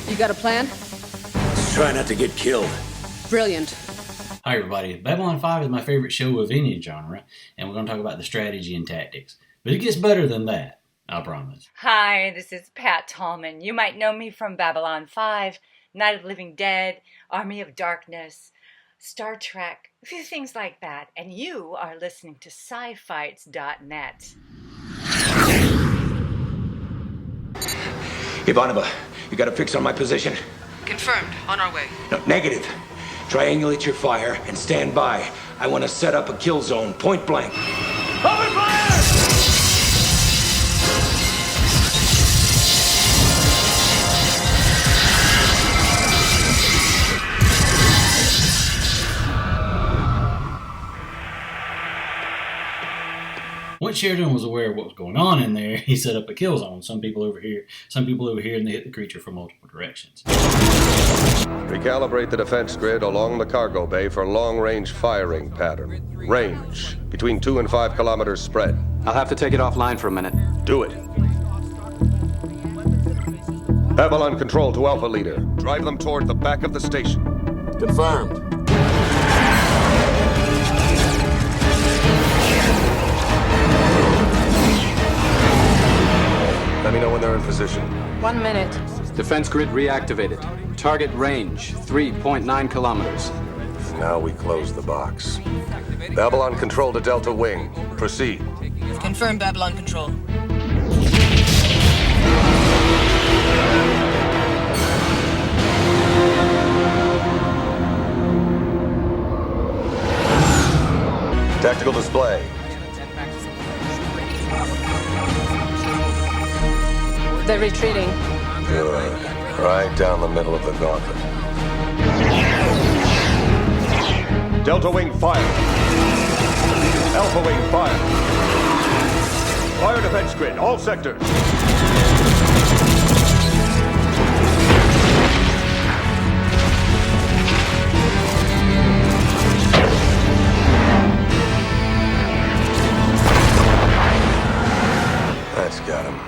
You got a plan? Let's try not to get killed. Brilliant. Hi everybody, Babylon 5 is my favorite show of any genre, and we're going to talk about the strategy and tactics. But it gets better than that, I promise. Hi, this is Pat Tallman. You might know me from Babylon 5, Night of the Living Dead, Army of Darkness, Star Trek, a few things like that. And you are listening to SciFights.net. Ivanova, you got a fix on my position? Confirmed. On our way. No, negative. Triangulate your fire and stand by. I want to set up a kill zone, point blank. Open fire! Once Sheridan was aware of what was going on in there, he set up a kill zone. Some people over here, and they hit the creature from multiple directions. Recalibrate the defense grid along the cargo bay for long-range firing pattern. Range, between 2 and 5 kilometers spread. I'll have to take it offline for a minute. Do it. Babylon Control to Alpha Leader. Drive them toward the back of the station. Confirmed. Let me know when they're in position. 1 minute. Defense grid reactivated. Target range, 3.9 kilometers. Now we close the box. Babylon Control to Delta Wing. Proceed. Confirmed, Babylon Control. Tactical display. They're retreating. Good. Right down the middle of the gauntlet. Delta Wing fire. Alpha Wing fire. Fire defense grid, all sectors. That's got him.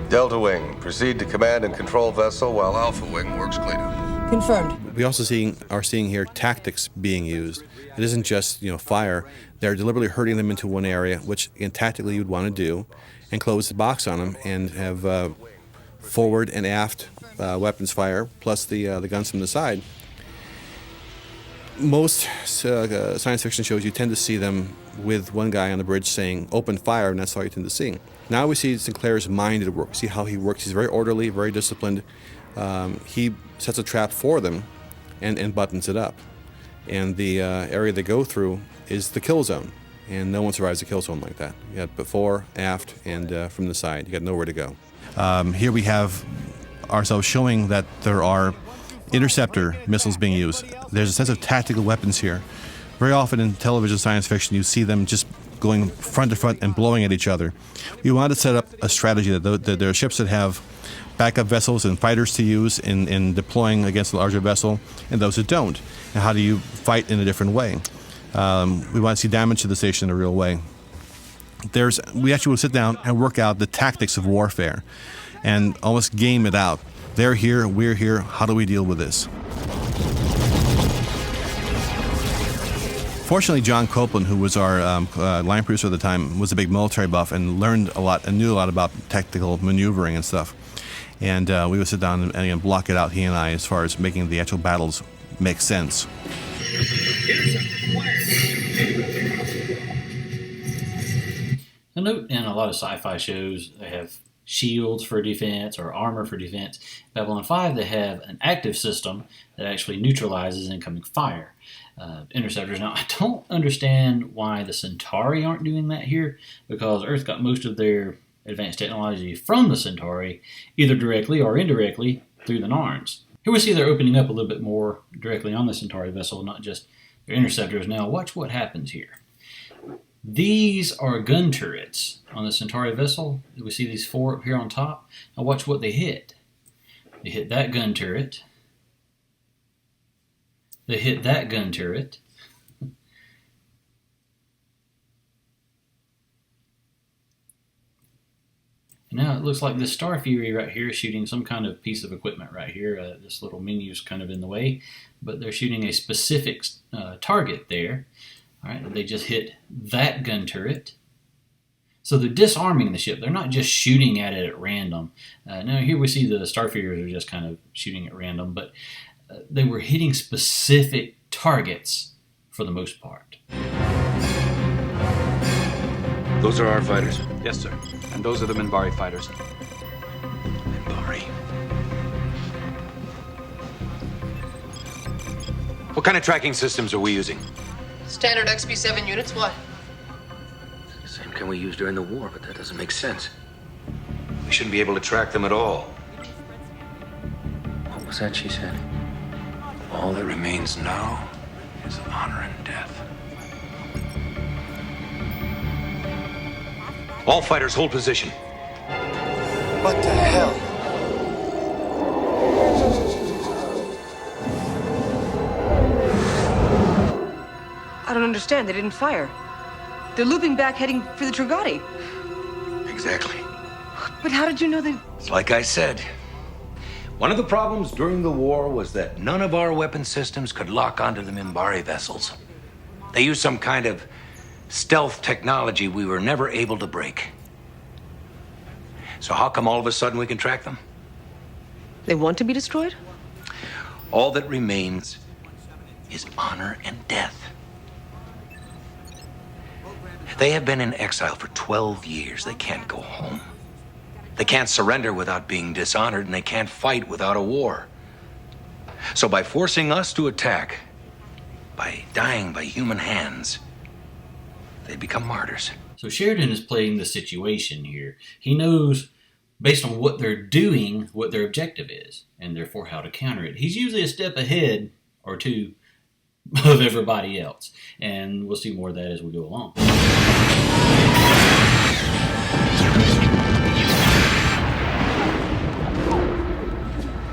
Delta Wing, proceed to command and control vessel while Alpha Wing works cleanup. Confirmed. We also are seeing here tactics being used. It isn't just fire. They're deliberately herding them into one area, which tactically you'd want to do, and close the box on them and have forward and aft weapons fire plus the guns from the side. Most science fiction shows you tend to see them with one guy on the bridge saying "open fire," and that's all you tend to see. Now we see Sinclair's mind at work. See how he works. He's very orderly, very disciplined. He sets a trap for them and buttons it up. And the area they go through is the kill zone. And no one survives a kill zone like that. You got before, aft, and from the side. You got nowhere to go. Here we have ourselves showing that there are interceptor missiles being used. There's a sense of tactical weapons here. Very often in television science fiction, you see them just going front to front and blowing at each other. We wanted to set up a strategy that there are ships that have backup vessels and fighters to use in deploying against a larger vessel, and those that don't. And how do you fight in a different way? We want to see damage to the station in a real way. We actually will sit down and work out the tactics of warfare and almost game it out. They're here, we're here, how do we deal with this? Fortunately, John Copeland, who was our line producer at the time, was a big military buff and learned a lot and knew a lot about tactical maneuvering and stuff. And we would sit down and block it out, he and I, as far as making the actual battles make sense. A note in a lot of sci-fi shows, they have shields for defense or armor for defense. Babylon 5, they have an active system that actually neutralizes incoming fire. Interceptors. Now, I don't understand why the Centauri aren't doing that here, because Earth got most of their advanced technology from the Centauri, either directly or indirectly through the Narns. Here we see they're opening up a little bit more directly on the Centauri vessel, not just their interceptors. Now, watch what happens here. These are gun turrets on the Centauri vessel. We see these 4 up here on top. Now watch what they hit. They hit that gun turret. They hit that gun turret. Now it looks like this Star Fury right here is shooting some kind of piece of equipment right here. This little menu's kind of in the way, but they're shooting a specific target there. All right, they just hit that gun turret. So they're disarming the ship. They're not just shooting at it at random. Now here we see the Star Furies are just kind of shooting at random, but they were hitting specific targets for the most part. Those are our fighters. Yes, sir. And those are the Minbari fighters. Minbari. What kind of tracking systems are we using? Standard XP7 units, what? Same kind we used during the war, but that doesn't make sense. We shouldn't be able to track them at all. What was that she said? All that remains now is honor and death. All fighters hold position. What the hell? I don't understand. They didn't fire. They're looping back, heading for the Trigati. Exactly. But how did you know they... Like I said, one of the problems during the war was that none of our weapon systems could lock onto the Minbari vessels. They used some kind of stealth technology we were never able to break. So how come all of a sudden we can track them? They want to be destroyed? All that remains is honor and death. They have been in exile for 12 years. They can't go home. They can't surrender without being dishonored, and they can't fight without a war. So by forcing us to attack, by dying by human hands, they become martyrs. So Sheridan is playing the situation here. He knows, based on what they're doing, what their objective is, and therefore how to counter it. He's usually a step ahead or two of everybody else. And we'll see more of that as we go along.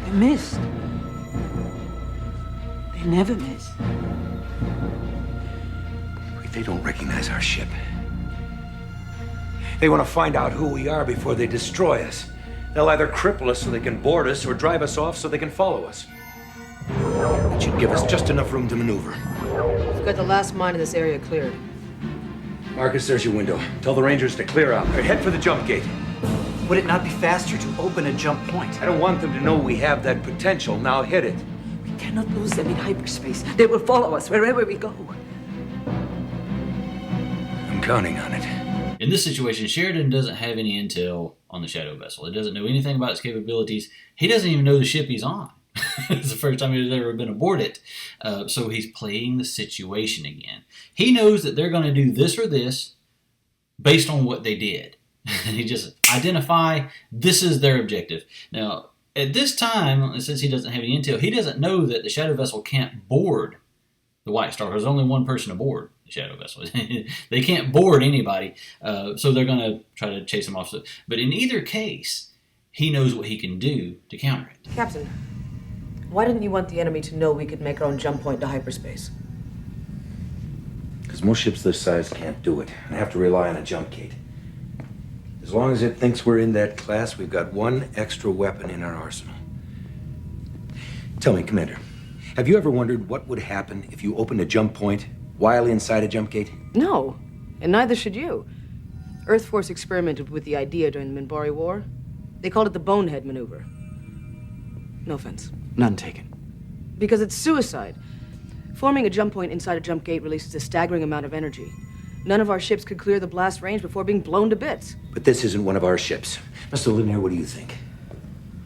They missed. They never miss. They don't recognize our ship. They want to find out who we are before they destroy us. They'll either cripple us so they can board us or drive us off so they can follow us. It should give us just enough room to maneuver. We've got the last mine in this area cleared. Marcus, there's your window. Tell the Rangers to clear out. Or head for the jump gate. Would it not be faster to open a jump point? I don't want them to know we have that potential. Now hit it. We cannot lose them in hyperspace. They will follow us wherever we go. I'm counting on it. In this situation, Sheridan doesn't have any intel on the Shadow vessel. It doesn't know anything about its capabilities. He doesn't even know the ship he's on. It's the first time he's ever been aboard it. So he's playing the situation again. He knows that they're going to do this or this based on what they did. He just identify this is their objective. Now, at this time, since he doesn't have any intel, he doesn't know that the Shadow vessel can't board the White Star. There's only one person aboard the Shadow vessel. They can't board anybody, so they're going to try to chase him off. But in either case, he knows what he can do to counter it. Captain, why didn't you want the enemy to know we could make our own jump point to hyperspace? Because most ships this size can't do it. I have to rely on a jump gate. As long as it thinks we're in that class, we've got one extra weapon in our arsenal. Tell me, Commander, have you ever wondered what would happen if you opened a jump point while inside a jump gate? No, and neither should you. Earth Force experimented with the idea during the Minbari War. They called it the Bonehead Maneuver. No offense. None taken. Because it's suicide. Forming a jump point inside a jump gate releases a staggering amount of energy. None of our ships could clear the blast range before being blown to bits. But this isn't one of our ships. Mr. Linier, what do you think?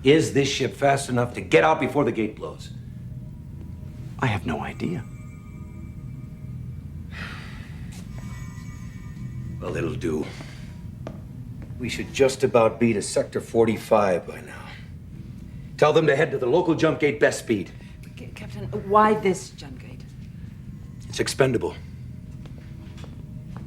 Is this ship fast enough to get out before the gate blows? I have no idea. Well, it'll do. We should just about be to Sector 45 by now. Tell them to head to the local jump gate best speed. Captain, why this jump gate? It's expendable.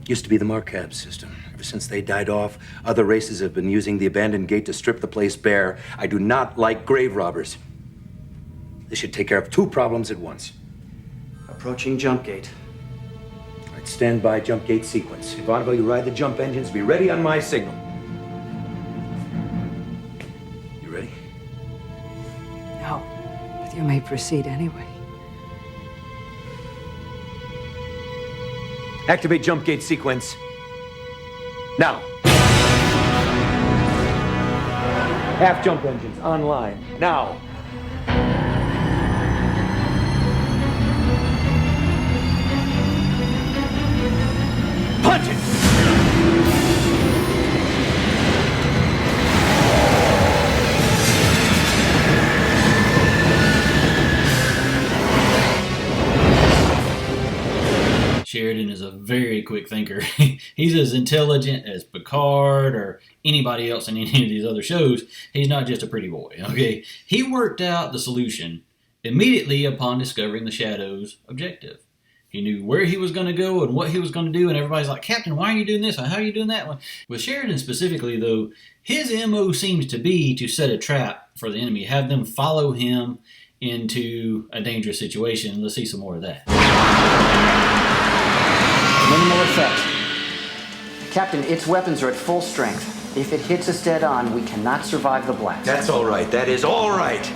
Used to be the Marcab system. Ever since they died off, other races have been using the abandoned gate to strip the place bare. I do not like grave robbers. This should take care of two problems at once. Approaching jump gate. All right, stand by jump gate sequence. Ivanova, you ride the jump engines. Be ready on my signal. No, but you may proceed anyway. Activate jump gate sequence. Now. Half jump engines online. Now. Punch it! Sheridan is a very quick thinker. He's as intelligent as Picard or anybody else in any of these other shows. He's not just a pretty boy, okay? He worked out the solution immediately upon discovering the Shadow's objective. He knew where he was going to go and what he was going to do, and everybody's like, Captain, why are you doing this? How are you doing that? With Sheridan specifically, though, his MO seems to be to set a trap for the enemy, have them follow him into a dangerous situation. Let's see some more of that. Minimal effect. Captain, its weapons are at full strength. If it hits us dead on, we cannot survive the blast. That's all right. That is all right.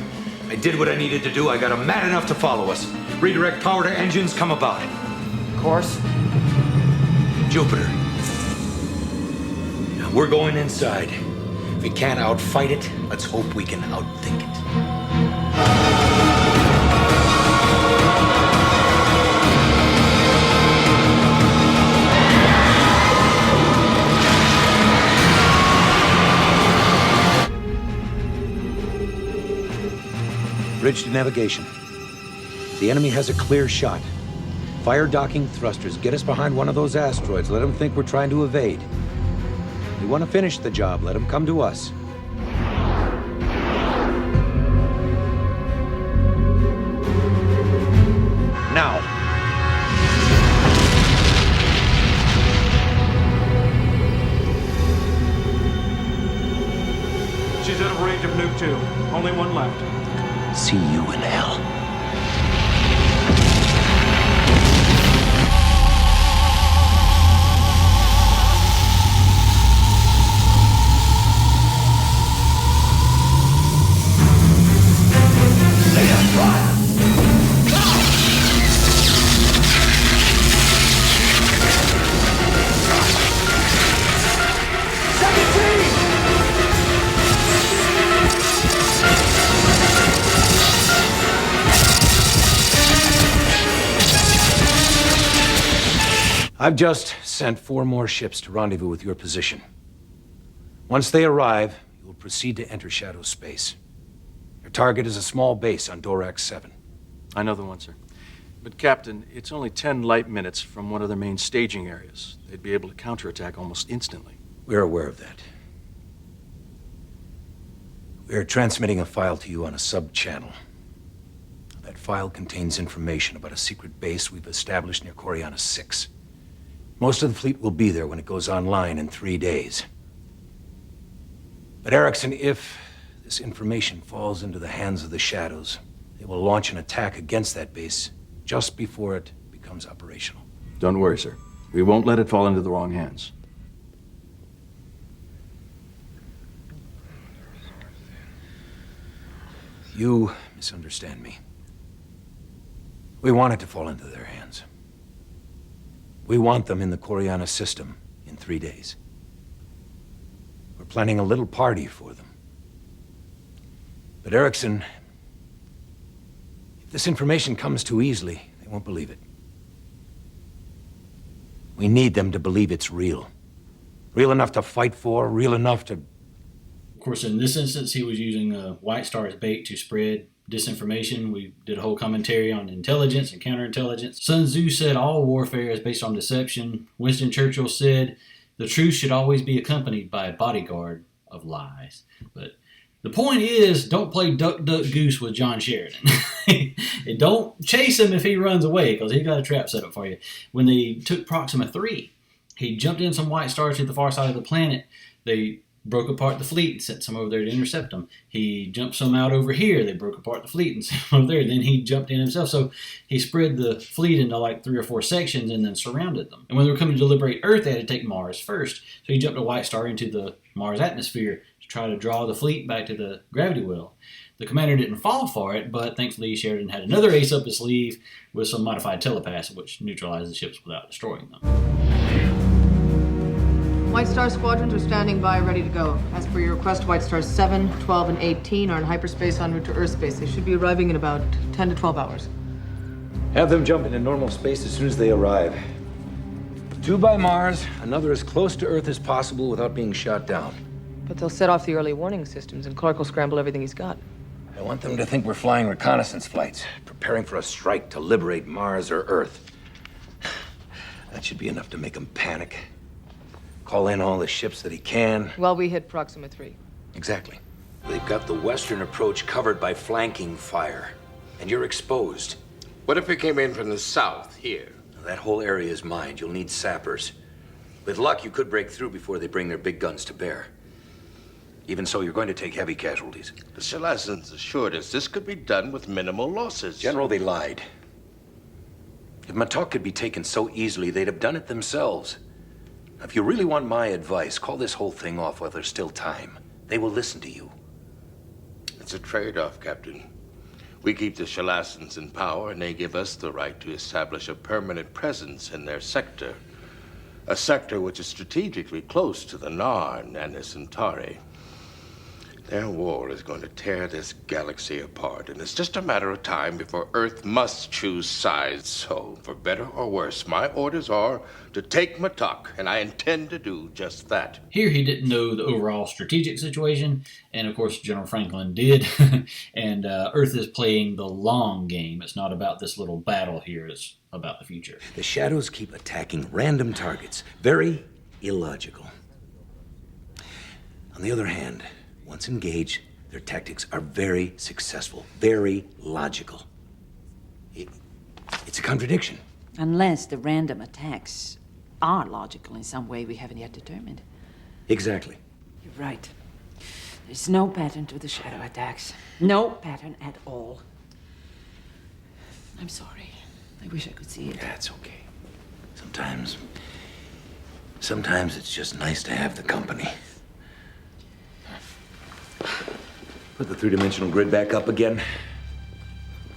I did what I needed to do. I got them mad enough to follow us. Redirect power to engines. Come about. Course? Jupiter. Now we're going inside. If we can't outfight it, let's hope we can outthink it. Bridge to navigation. The enemy has a clear shot. Fire docking thrusters. Get us behind one of those asteroids. Let them think we're trying to evade. We want to finish the job. Let them come to us. Now. She's out of range of Nuke 2. Only one left. See you in hell. I've just sent 4 more ships to rendezvous with your position. Once they arrive, you will proceed to enter Shadow space. Your target is a small base on Dorak 7. I know the one, sir. But, Captain, it's only 10 light minutes from one of their main staging areas. They'd be able to counterattack almost instantly. We're aware of that. We're transmitting a file to you on a sub-channel. That file contains information about a secret base we've established near Coriana 6. Most of the fleet will be there when it goes online in 3 days. But Erickson, if this information falls into the hands of the Shadows, they will launch an attack against that base just before it becomes operational. Don't worry, sir. We won't let it fall into the wrong hands. You misunderstand me. We want it to fall into their hands. We want them in the Coriana system in 3 days. We're planning a little party for them. But Erickson, if this information comes too easily, they won't believe it. We need them to believe it's real. Real enough to fight for, real enough to... Of course, in this instance, he was using White Star as bait to spread disinformation. We did a whole commentary on intelligence and counterintelligence. Sun Tzu said all warfare is based on deception. Winston Churchill said the truth should always be accompanied by a bodyguard of lies. But the point is, don't play duck, duck, goose with John Sheridan. And don't chase him if he runs away, because he's got a trap set up for you. When they took Proxima 3, he jumped in some White Stars to the far side of the planet. They broke apart the fleet and sent some over there to intercept them. He jumped some out over here. They broke apart the fleet and sent them over there. Then he jumped in himself. So he spread the fleet into like 3 or 4 sections and then surrounded them. And when they were coming to liberate Earth, they had to take Mars first. So he jumped a White Star into the Mars atmosphere to try to draw the fleet back to the gravity well. The commander didn't fall for it, but thankfully Sheridan had another ace up his sleeve with some modified telepaths, which neutralized the ships without destroying them. White Star squadrons are standing by, ready to go. As per your request, White Stars 7, 12, and 18 are in hyperspace en route to Earth space. They should be arriving in about 10 to 12 hours. Have them jump into normal space as soon as they arrive. 2 by Mars, another as close to Earth as possible without being shot down. But they'll set off the early warning systems, and Clark will scramble everything he's got. I want them to think we're flying reconnaissance flights, preparing for a strike to liberate Mars or Earth. That should be enough to make them panic. Call in all the ships that he can. While we hit Proxima 3. Exactly. They've got the western approach covered by flanking fire, and you're exposed. What if we came in from the south here? That whole area is mined. You'll need sappers. With luck, you could break through before they bring their big guns to bear. Even so, you're going to take heavy casualties. The Shalassans assured us this could be done with minimal losses. General, they lied. If Matok could be taken so easily, they'd have done it themselves. If you really want my advice, call this whole thing off while there's still time. They will listen to you. It's a trade-off, Captain. We keep the Shalassans in power, and they give us the right to establish a permanent presence in their sector. A sector which is strategically close to the Narn and the Centauri. Their war is going to tear this galaxy apart, and it's just a matter of time before Earth must choose sides. So, for better or worse, my orders are to take Matok, and I intend to do just that. Here he didn't know the overall strategic situation, and of course General Franklin did, and Earth is playing the long game. It's not about this little battle here, it's about the future. The Shadows keep attacking random targets. Very illogical. On the other hand, once engaged, their tactics are very successful, very logical. It's a contradiction. Unless the random attacks are logical in some way we haven't yet determined. Exactly. You're right. There's no pattern to the shadow attacks. No pattern at all. I'm sorry. I wish I could see it. That's okay. Sometimes it's just nice to have the company. Put the three-dimensional grid back up again.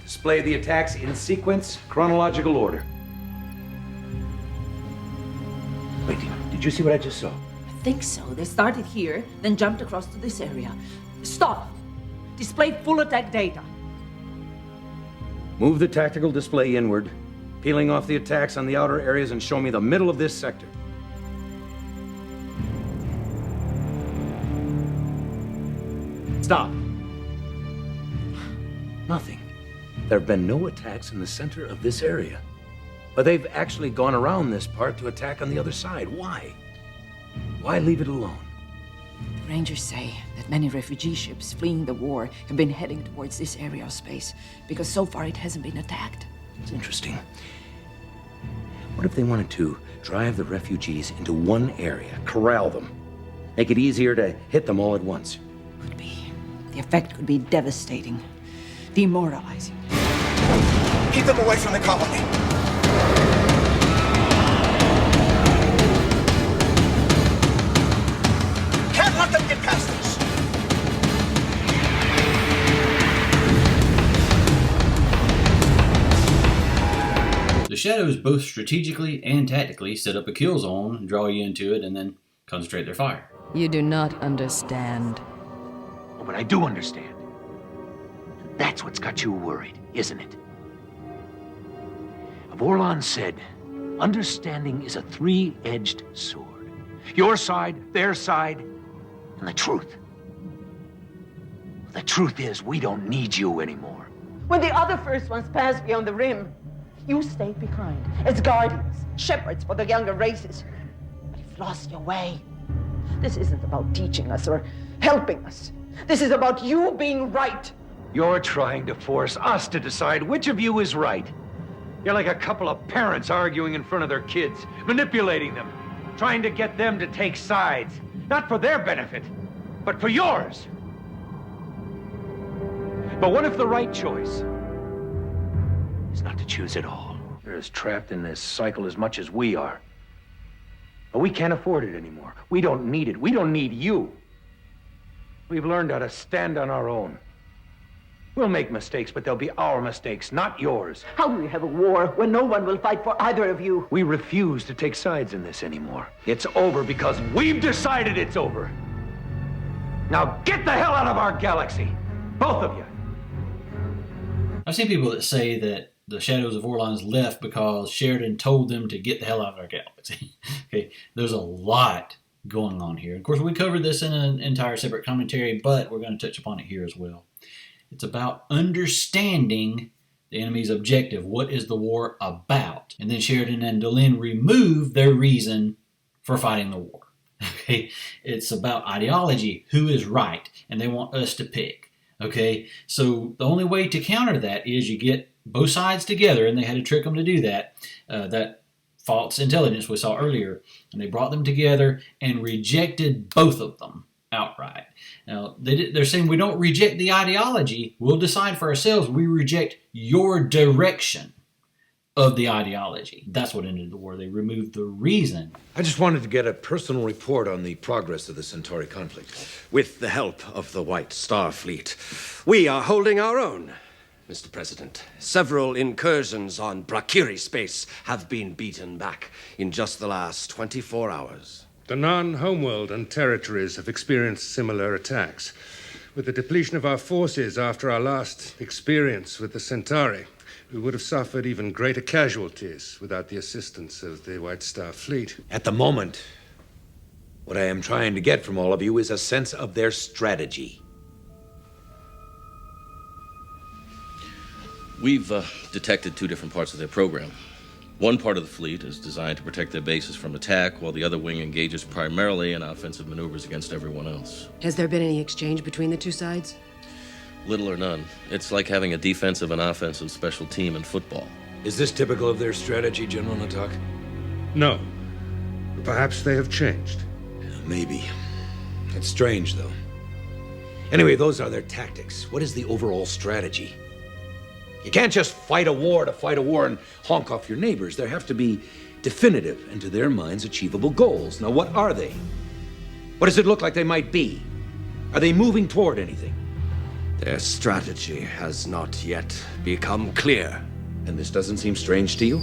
Display the attacks in sequence, chronological order. Wait, did you see what I just saw? I think so. They started here, then jumped across to this area. Stop! Display full attack data. Move the tactical display inward, peeling off the attacks on the outer areas and show me the middle of this sector. Stop. Nothing. There have been no attacks in the center of this area. But they've actually gone around this part to attack on the other side. Why? Why leave it alone? The Rangers say that many refugee ships fleeing the war have been heading towards this area of space because so far it hasn't been attacked. It's interesting. What if they wanted to drive the refugees into one area, corral them, make it easier to hit them all at once? Could be. The effect could be devastating, demoralizing. Keep them away from the colony. Can't let them get past us. The Shadows both strategically and tactically set up a kill zone, draw you into it, and then concentrate their fire. You do not understand. Oh, but I do understand. That's what's got you worried, isn't it? Vorlon said, understanding is a three-edged sword. Your side, their side, and the truth. The truth is, we don't need you anymore. When the other first ones passed beyond the rim, you stayed behind as guardians, shepherds for the younger races. But you've lost your way. This isn't about teaching us or helping us. This is about you being right. You're trying to force us to decide which of you is right. You're like a couple of parents arguing in front of their kids, manipulating them, trying to get them to take sides, not for their benefit, but for yours. But what if the right choice is not to choose at all? You're as trapped in this cycle as much as we are. But we can't afford it anymore. We don't need it. We don't need you. We've learned how to stand on our own. We'll make mistakes, but they'll be our mistakes, not yours. How do we have a war when no one will fight for either of you? We refuse to take sides in this anymore. It's over because we've decided it's over. Now get the hell out of our galaxy, both of you. I've seen people that say that the Shadows of Orleans left because Sheridan told them to get the hell out of our galaxy. Okay, there's a lot going on here. Of course, we covered this in an entire separate commentary, but we're going to touch upon it here as well. It's about understanding the enemy's objective. What is the war about? And then Sheridan and Delenn remove their reason for fighting the war. Okay, it's about ideology, who is right, and they want us to pick. Okay, so the only way to counter that is you get both sides together, and they had to trick them to do that. That false intelligence we saw earlier, and they brought them together and rejected both of them outright. Now, they're saying we don't reject the ideology, we'll decide for ourselves, we reject your direction of the ideology. That's what ended the war. They removed the reason. I just wanted to get a personal report on the progress of the Centauri conflict. With the help of the White Star Fleet, we are holding our own, Mr. President. Several incursions on Brakiri space have been beaten back in just the last 24 hours. The non-homeworld and territories have experienced similar attacks. With the depletion of our forces after our last experience with the Centauri, we would have suffered even greater casualties without the assistance of the White Star Fleet. At the moment, what I am trying to get from all of you is a sense of their strategy. We've detected two different parts of their program. One part of the fleet is designed to protect their bases from attack, while the other wing engages primarily in offensive maneuvers against everyone else. Has there been any exchange between the two sides? Little or none. It's like having a defensive and offensive special team in football. Is this typical of their strategy, General Natak? No. Perhaps they have changed. Maybe. It's strange, though. Anyway, those are their tactics. What is the overall strategy? You can't just fight a war to fight a war and honk off your neighbors. There have to be definitive and, to their minds, achievable goals. Now, what are they? What does it look like they might be? Are they moving toward anything? Their strategy has not yet become clear. And this doesn't seem strange to you?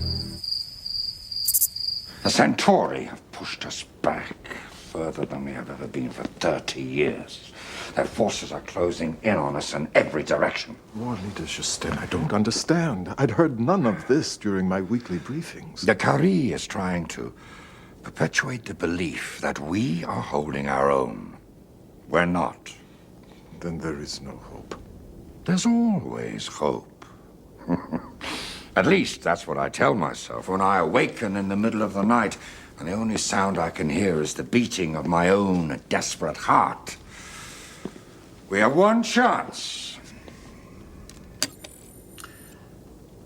The Centauri have pushed us back further than we have ever been for 30 years. Their forces are closing in on us in every direction. War Leader Justin, I don't understand. I'd heard none of this during my weekly briefings. The Kari is trying to perpetuate the belief that we are holding our own. We're not. Then there is no hope. There's always hope. At least that's what I tell myself when I awaken in the middle of the night and the only sound I can hear is the beating of my own desperate heart. We have one chance.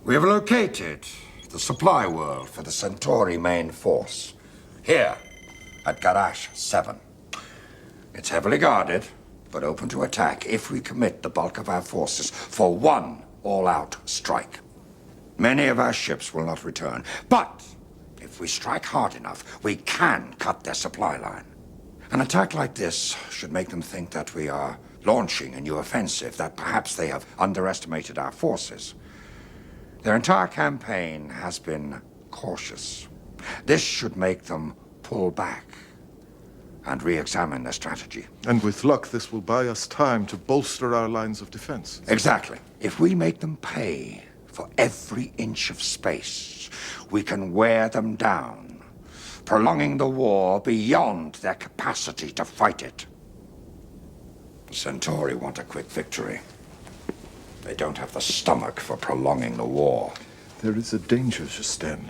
We have located the supply world for the Centauri main force. Here, at Garage 7. It's heavily guarded, but open to attack if we commit the bulk of our forces for one all-out strike. Many of our ships will not return, but if we strike hard enough, we can cut their supply line. An attack like this should make them think that we are launching a new offensive, that perhaps they have underestimated our forces. Their entire campaign has been cautious. This should make them pull back and re-examine their strategy. And with luck, this will buy us time to bolster our lines of defense. Exactly. If we make them pay for every inch of space, we can wear them down, prolonging the war beyond their capacity to fight it. The Centauri want a quick victory. They don't have the stomach for prolonging the war. There is a danger, Justin.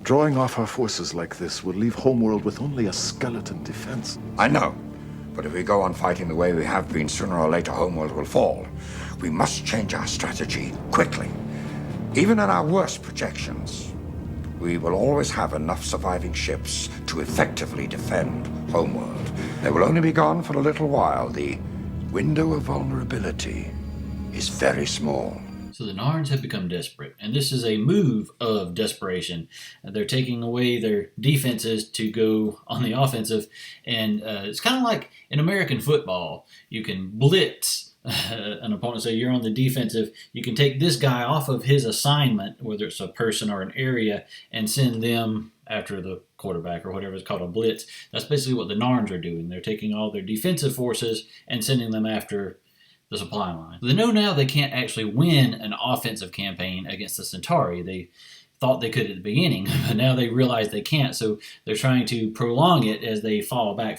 Drawing off our forces like this will leave Homeworld with only a skeleton defense. I know, but if we go on fighting the way we have been, sooner or later Homeworld will fall. We must change our strategy quickly. Even in our worst projections, we will always have enough surviving ships to effectively defend Homeworld. They will only be gone for a little while. The window of vulnerability is very small. So the Narns have become desperate, and this is a move of desperation. They're taking away their defenses to go on the offensive, and it's kind of like in American football. You can blitz an opponent, say you're on the defensive, you can take this guy off of his assignment, whether it's a person or an area, and send them after the quarterback or whatever it's called, a blitz. That's basically what the Narns are doing. They're taking all their defensive forces and sending them after the supply line. They know now they can't actually win an offensive campaign against the Centauri. They thought they could at the beginning, but now they realize they can't, so they're trying to prolong it as they fall back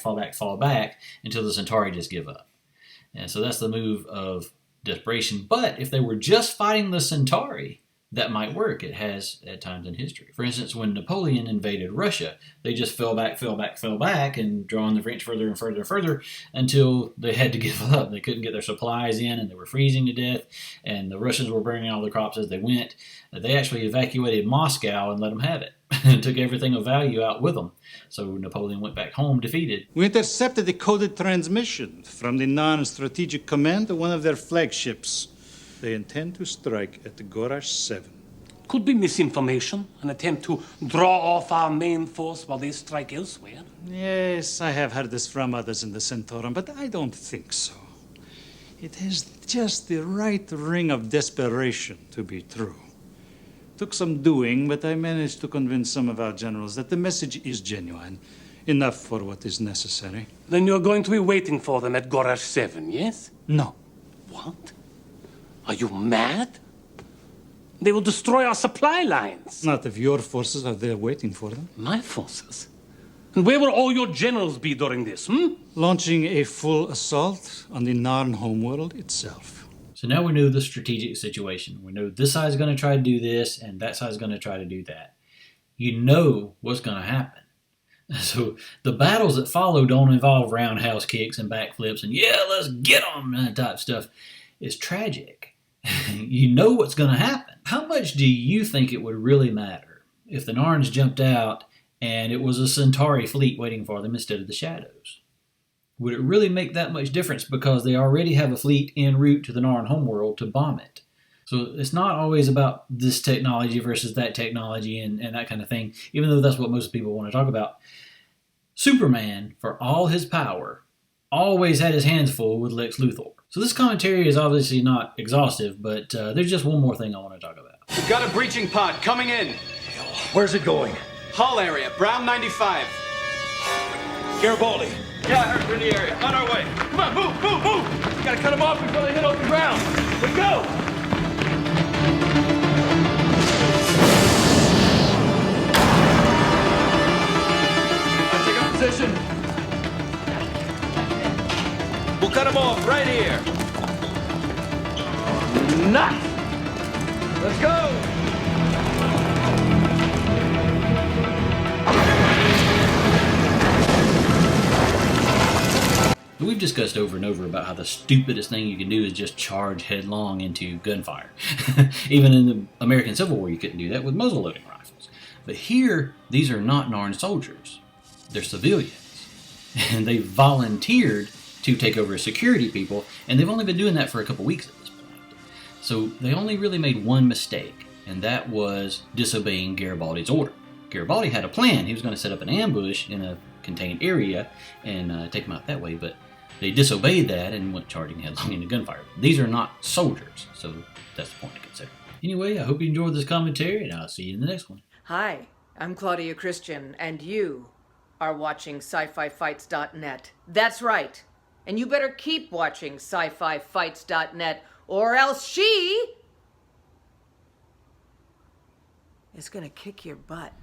until the Centauri just give up. And so that's the move of desperation. But if they were just fighting the Centauri, that might work. It has at times in history. For instance, when Napoleon invaded Russia, they just fell back, and drawing the French further and further and further until they had to give up. They couldn't get their supplies in, and they were freezing to death, and the Russians were burning all the crops as they went. They actually evacuated Moscow and let them have it, and took everything of value out with them. So Napoleon went back home defeated. We intercepted a coded transmission from the Narn Strategic Command of one of their flagships. They intend to strike at the Gorash 7. Could be misinformation, an attempt to draw off our main force while they strike elsewhere. Yes, I have heard this from others in the Centaurum, but I don't think so. It has just the right ring of desperation to be true. Took some doing, but I managed to convince some of our generals that the message is genuine, enough for what is necessary. Then you're going to be waiting for them at Gorash 7, yes? No. What? Are you mad? They will destroy our supply lines. Not if your forces are there waiting for them. My forces? And where will all your generals be during this, Launching a full assault on the Narn homeworld itself. So now we know the strategic situation. We know this side's going to try to do this, and that side's going to try to do that. You know what's going to happen. So the battles that follow don't involve roundhouse kicks and backflips and, yeah, let's get them type stuff. It's tragic. You know what's going to happen. How much do you think it would really matter if the Narns jumped out and it was a Centauri fleet waiting for them instead of the Shadows? Would it really make that much difference because they already have a fleet en route to the Narn homeworld to bomb it? So it's not always about this technology versus that technology and that kind of thing, even though that's what most people want to talk about. Superman, for all his power, always had his hands full with Lex Luthor. So this commentary is obviously not exhaustive, but there's just one more thing I want to talk about. We've got a breaching pod coming in. Where's it going? Hull area, Brown 95. Garibaldi. Yeah, I heard we're in the area. On our way. Come on, move! We gotta cut them off before they hit open ground. Let's go! Take up position. We'll cut them off right here. Nice! Let's go! We've discussed over and over about how the stupidest thing you can do is just charge headlong into gunfire. Even in the American Civil War, you couldn't do that with muzzle-loading rifles. But here, these are not Narn soldiers. They're civilians. And they volunteered to take over as security people, and they've only been doing that for a couple weeks at this point. So they only really made one mistake, and that was disobeying Garibaldi's order. Garibaldi had a plan. He was going to set up an ambush in a contained area and take them out that way, but they disobeyed that and went charging headlong into gunfire. These are not soldiers, so that's the point to consider. Anyway, I hope you enjoyed this commentary, and I'll see you in the next one. Hi, I'm Claudia Christian, and you are watching SciFiFights.net. That's right. And you better keep watching SciFiFights.net, or else she is gonna kick your butt.